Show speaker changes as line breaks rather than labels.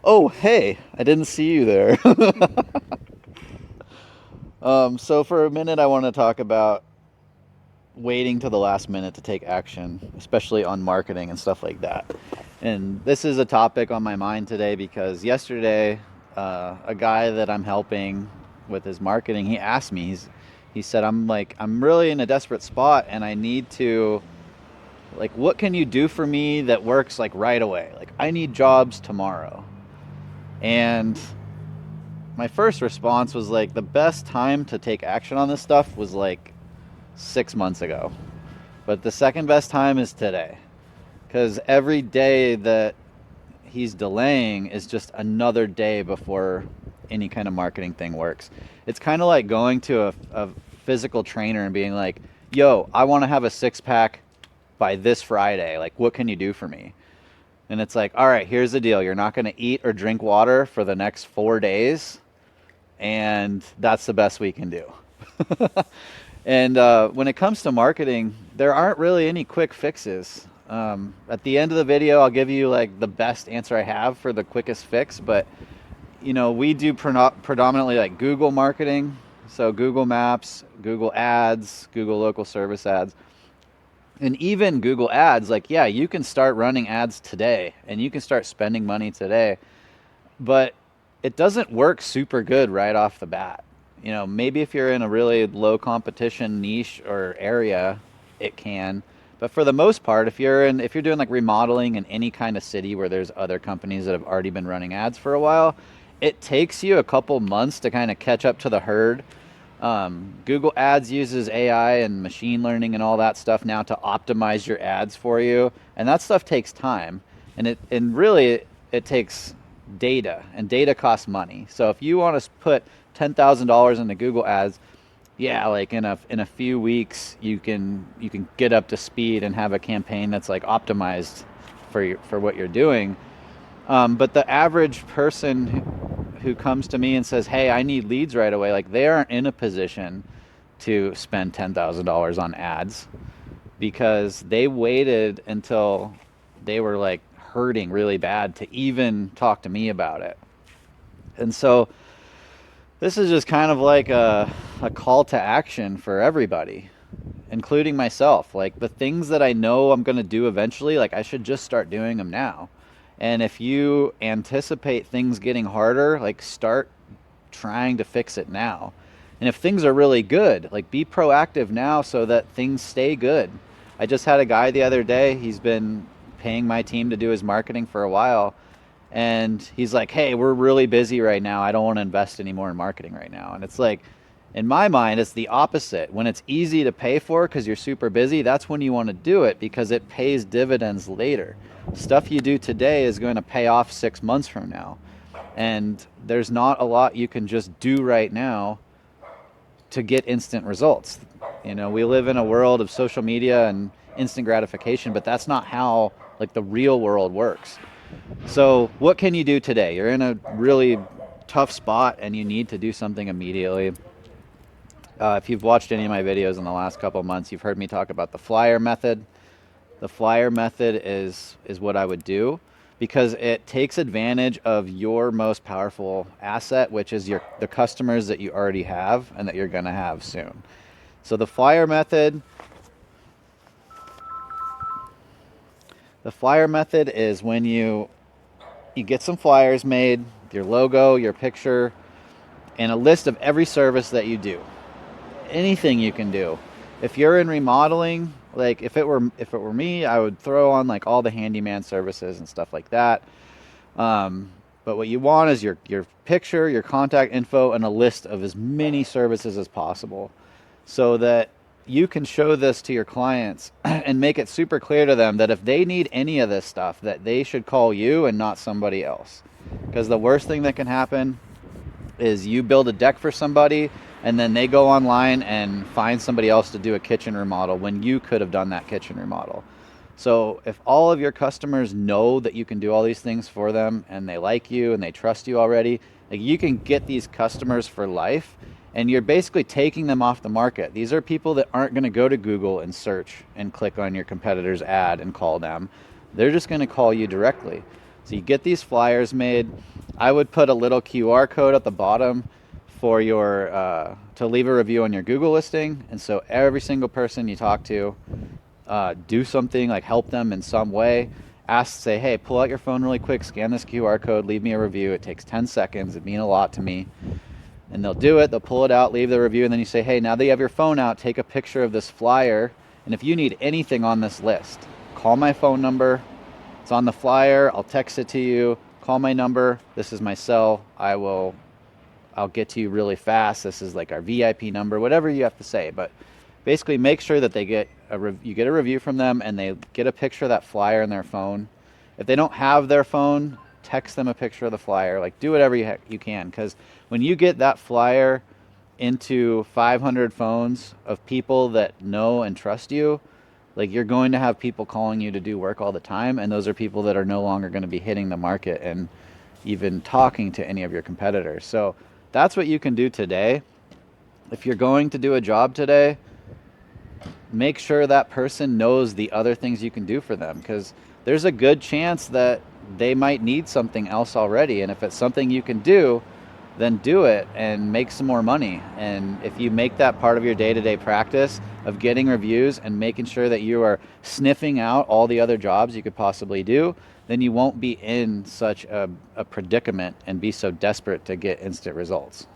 Oh, hey, I didn't see you there. So for a minute, I want to talk about waiting to the last minute to take action, especially on marketing and stuff like that. And this is a topic on my mind today because yesterday, a guy that I'm helping with his marketing, he asked me, he said, I'm really in a desperate spot and I need to, like, what can you do for me that works like right away? Like, I need jobs tomorrow. And my first response was like, the best time to take action on this stuff was like 6 months ago. But the second best time is today. Because every day that he's delaying is just another day before any kind of marketing thing works. It's kind of like going to a physical trainer and being like, yo, I want to have a six pack by this Friday. Like, what can you do for me? And it's like, all right, here's the deal. You're not going to eat or drink water for the next 4 days. And that's the best we can do. And when it comes to marketing, there aren't really any quick fixes. At the end of the video, I'll give you like the best answer I have for the quickest fix. But we do predominantly like Google marketing, so Google Maps, Google Ads, Google Local Service Ads, and even Google Ads. Like, yeah, you can start running ads today, and you can start spending money today, but it doesn't work super good right off the bat. Maybe if you're in a really low competition niche or area, it can. But for the most part, if you're doing like remodeling in any kind of city where there's other companies that have already been running ads for a while, it takes you a couple months to kind of catch up to the herd. Google Ads uses AI and machine learning and all that stuff now to optimize your ads for you, and that stuff takes time. And really it takes data, and data costs money. So if you want to put $10,000 into Google Ads, yeah, like in a few weeks you can get up to speed and have a campaign that's like optimized for what you're doing. But the average person who comes to me and says, "Hey, I need leads right away," like they aren't in a position to spend $10,000 on ads because they waited until they were like hurting really bad to even talk to me about it. And so this is just kind of like a call to action for everybody, including myself. Like the things that I know I'm going to do eventually, like I should just start doing them now. And if you anticipate things getting harder, like start trying to fix it now. And if things are really good, like be proactive now so that things stay good. I just had a guy the other day, he's been paying my team to do his marketing for a while. And he's like, hey, we're really busy right now. I don't want to invest anymore in marketing right now. And it's like, in my mind, it's the opposite. When it's easy to pay for because you're super busy, that's when you want to do it because it pays dividends later. Stuff you do today is going to pay off 6 months from now. And there's not a lot you can just do right now to get instant results. We live in a world of social media and instant gratification, but that's not how like the real world works. So what can you do today? You're in a really tough spot and you need to do something immediately. If you've watched any of my videos in the last couple of months, you've heard me talk about the flyer method. The flyer method is what I would do because it takes advantage of your most powerful asset, which is the customers that you already have and that you're going to have soon. So the flyer method is when you get some flyers made, your logo, your picture, and a list of every service that you do. Anything you can do. If you're in remodeling, like if it were me, I would throw on like all the handyman services and stuff like that. But what you want is your picture, your contact info, and a list of as many services as possible, so that you can show this to your clients and make it super clear to them that if they need any of this stuff, that they should call you and not somebody else. Because the worst thing that can happen is you build a deck for somebody and then they go online and find somebody else to do a kitchen remodel when you could have done that kitchen remodel. So if all of your customers know that you can do all these things for them and they like you and they trust you already, like you can get these customers for life and you're basically taking them off the market. These are people that aren't going to go to Google and search and click on your competitor's ad and call them. They're just going to call you directly. So you get these flyers made. I would put a little QR code at the bottom for your to leave a review on your Google listing, and so every single person you talk to, do something like help them in some way. Say, hey, pull out your phone really quick, scan this QR code, leave me a review. It takes 10 seconds. It means a lot to me. And they'll do it. They'll pull it out, leave the review, and then you say, hey, now that you have your phone out, take a picture of this flyer. And if you need anything on this list, call my phone number. It's on the flyer. I'll text it to you. Call my number. This is my cell. I'll get to you really fast. This is like our VIP number, whatever you have to say. But basically make sure that you get a review from them and they get a picture of that flyer in their phone. If they don't have their phone, text them a picture of the flyer. Like, do whatever you can, because when you get that flyer into 500 phones of people that know and trust you, like, you're going to have people calling you to do work all the time, and those are people that are no longer going to be hitting the market and even talking to any of your competitors. So that's what you can do today. If you're going to do a job today, make sure that person knows the other things you can do for them, because there's a good chance that they might need something else already. And if it's something you can do, then do it and make some more money. And if you make that part of your day-to-day practice of getting reviews and making sure that you are sniffing out all the other jobs you could possibly do, then you won't be in such a predicament and be so desperate to get instant results.